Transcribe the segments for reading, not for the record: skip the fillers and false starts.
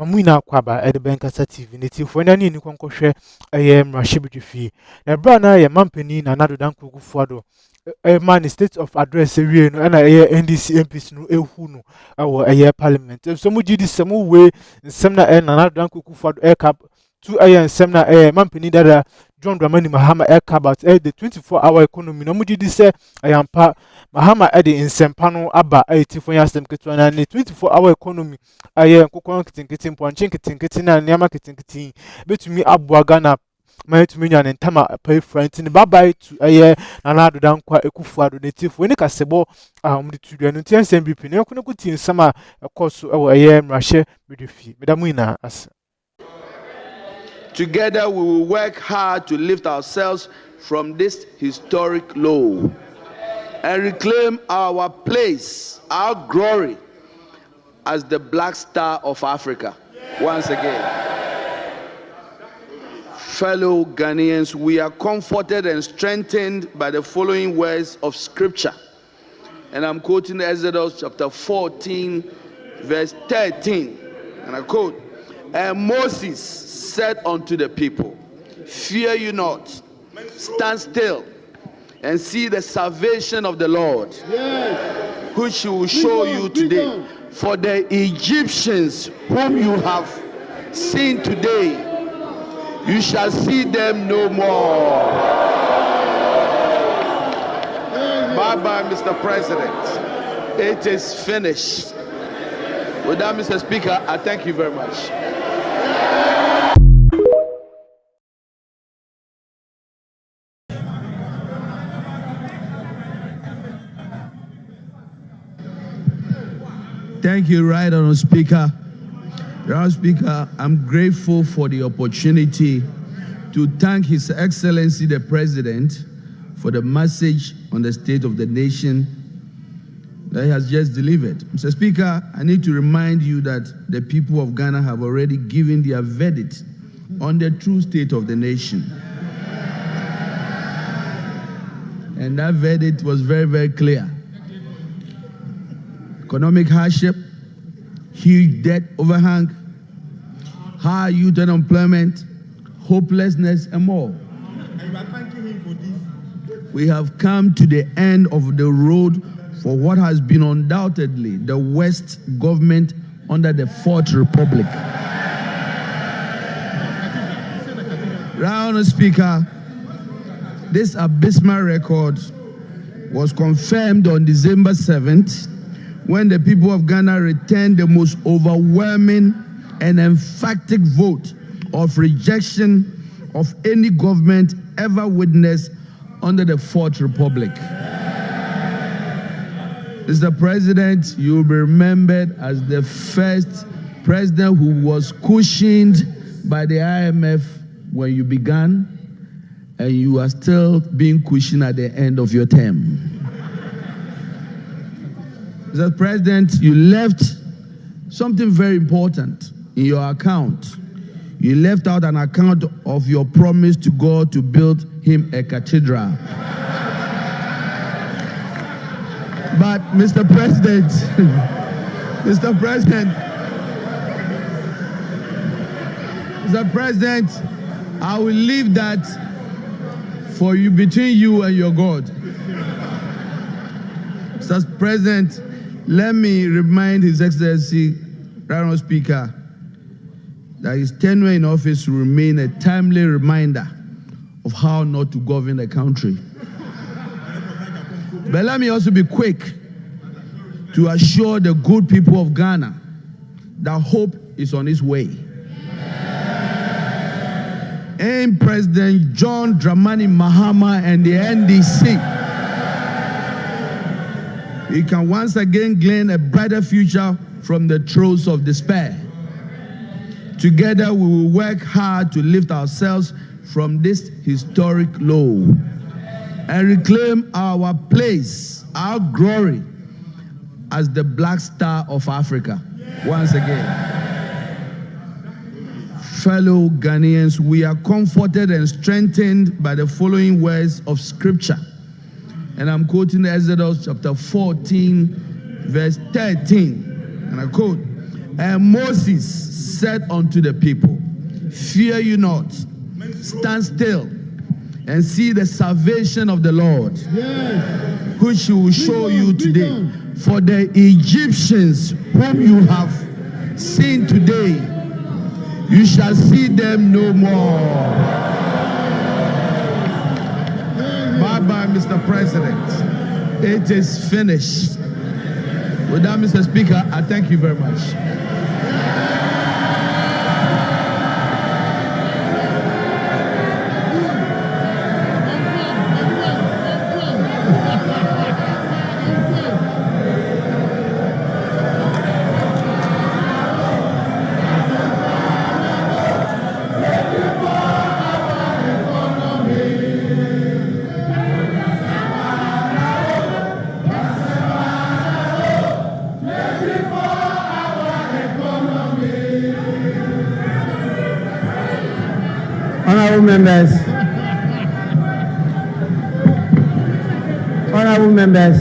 Mamuna Quaba at the Bankasa TV, native when any new concoction, I am Rashibiti. A brana, a mampeni, another danku fuado. A man state of address, a real and a NDC MPs no Ehuno, our year parliament. If some would do this some way, Semna and another danku fuado air cap. 2 a.m. Semna mampeni that John Dramani Mahama air cabat the 24-hour economy. No mudi say I am pa Mahama Eddie in Sempano Abba 84 years them kitwana and 24-hour economy. I am Kokon Kitting Ponchin Kitting and Yama Kitting between Abua Ghana. My to me and Tama pay friends in the bye to a year and I do down quite a kufuado native when it can say, the children and TNSMB. No couldn't go in summer a course over a year Russia with the fee. Madamina as. Together we will work hard to lift ourselves from this historic low and reclaim our place, our glory as the Black Star of Africa. Once again, fellow Ghanaians, we are comforted and strengthened by the following words of scripture. And I'm quoting Exodus chapter 14, verse 13. And I quote, "And Moses said unto the people, fear you not, stand still and see the salvation of the Lord, which he will show you today. For the Egyptians whom you have seen today, you shall see them no more." Bye-bye, Mr. President. It is finished. With that, Mr. Speaker, I thank you very much. Thank you, Right Honourable Speaker. Honourable Speaker, I'm grateful for the opportunity to thank His Excellency the President for the message on the state of the nation that he has just delivered. Mr. Speaker, I need to remind you that the people of Ghana have already given their verdict on the true state of the nation. And that verdict was very, very clear. Economic hardship, huge debt overhang, high youth unemployment, hopelessness, and more. We have come to the end of the road for what has been undoubtedly the worst government under the Fourth Republic. Honourable Speaker, this abysmal record was confirmed on December 7th when the people of Ghana returned the most overwhelming and emphatic vote of rejection of any government ever witnessed under the Fourth Republic. Mr. President, you will be remembered as the first president who was cushioned by the IMF when you began, and you are still being cushioned at the end of your term. Mr. President, you left something very important in your account. You left out an account of your promise to God to build him a cathedral. But Mr. President, Mr. President, I will leave that for you, between you and your God. Mr. President, let me remind His Excellency, Honourable Speaker, that his tenure in office will remain a timely reminder of how not to govern the country. But let me also be quick to assure the good people of Ghana that hope is on its way. And President John Dramani Mahama and the NDC, we can once again glean a brighter future from the throes of despair. Together we will work hard to lift ourselves from this historic low and reclaim our place, our glory as the Black Star of Africa. Once again, fellow Ghanaians, we are comforted and strengthened by the following words of scripture. And I'm quoting Exodus chapter 14, verse 13. And I quote, And Moses said unto the people, fear you not, stand still, and see the salvation of the Lord, which he will show you today. For the Egyptians whom you have seen today, you shall see them no more. Bye-bye, Mr. President. It is finished. With that, Mr. Speaker, I thank you very much. Honorable members, honorable members,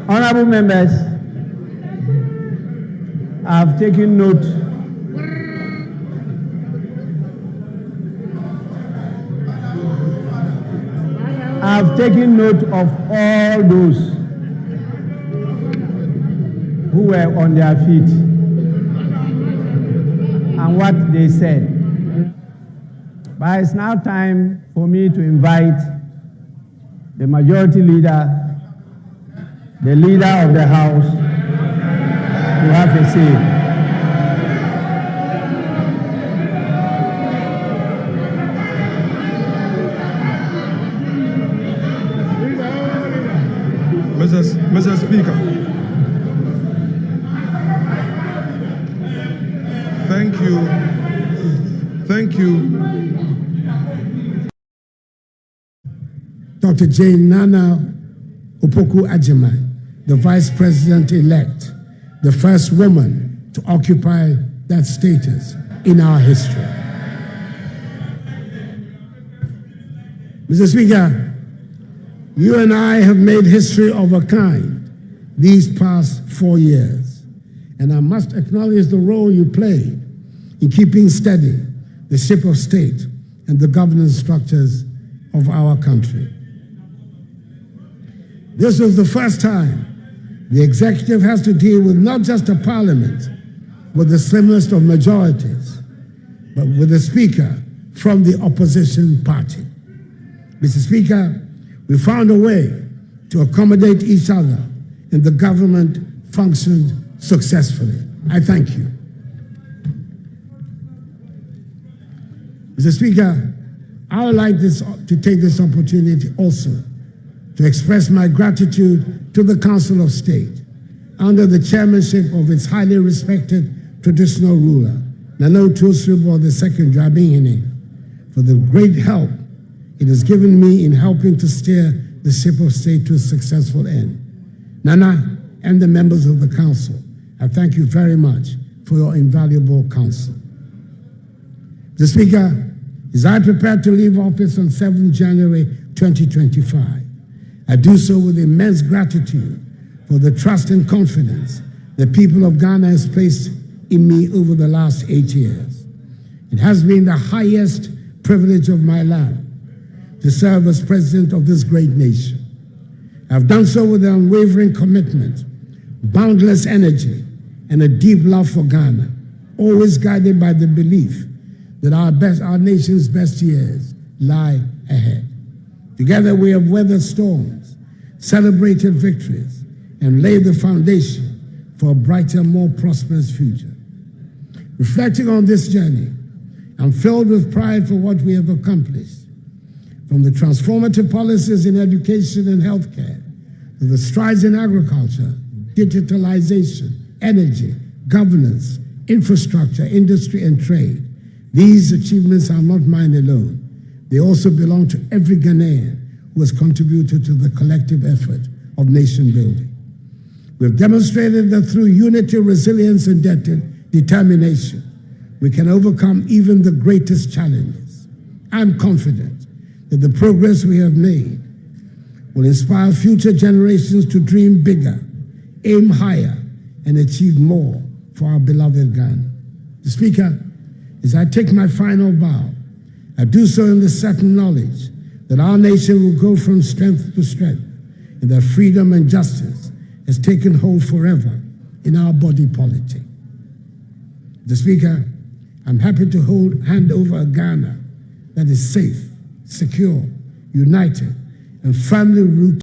honorable members, I have taken note of all those who were on their feet and what they said. But it's now time for me to invite the majority leader, the leader of the House, to have a say. Mr. Speaker, thank you. Dr. Jane Nana Opoku Agyeman, the Vice President-elect, the first woman to occupy that status in our history. Mr. Speaker, you and I have made history of a kind these past 4 years, and I must acknowledge the role you played in keeping steady the ship of state and the governance structures of our country. This was the first time the executive has to deal with not just a parliament with the slimest of majorities, but with a speaker from the opposition party. Mr. Speaker, we found a way to accommodate each other, and the government functioned successfully. I thank you. Mr. Speaker, I would like to take this opportunity also to express my gratitude to the Council of State under the chairmanship of its highly respected traditional ruler, Nana Otuo-Siriboa II Dramini, for the great help it has given me in helping to steer the ship of state to a successful end. Nana and the members of the Council, I thank you very much for your invaluable counsel. Mr. Speaker, as I prepare to leave office on 7th January 2025, I do so with immense gratitude for the trust and confidence the people of Ghana has placed in me over the last 8 years. It has been the highest privilege of my life to serve as president of this great nation. I've done so with an unwavering commitment, boundless energy, and a deep love for Ghana, always guided by the belief that our nation's best years lie ahead. Together we have weathered storms, celebrated victories, and laid the foundation for a brighter, more prosperous future. Reflecting on this journey, I'm filled with pride for what we have accomplished, from the transformative policies in education and healthcare, to the strides in agriculture, digitalization, energy, governance, infrastructure, industry, and trade. These achievements are not mine alone. They also belong to every Ghanaian who has contributed to the collective effort of nation building. We have demonstrated that through unity, resilience, and determination, we can overcome even the greatest challenges. I'm confident that the progress we have made will inspire future generations to dream bigger, aim higher, and achieve more for our beloved Ghana. The Speaker, as I take my final vow, I do so in the certain knowledge that our nation will go from strength to strength, and that freedom and justice has taken hold forever in our body politic. The Speaker, I'm happy to hand over a Ghana that is safe, secure, united, and firmly rooted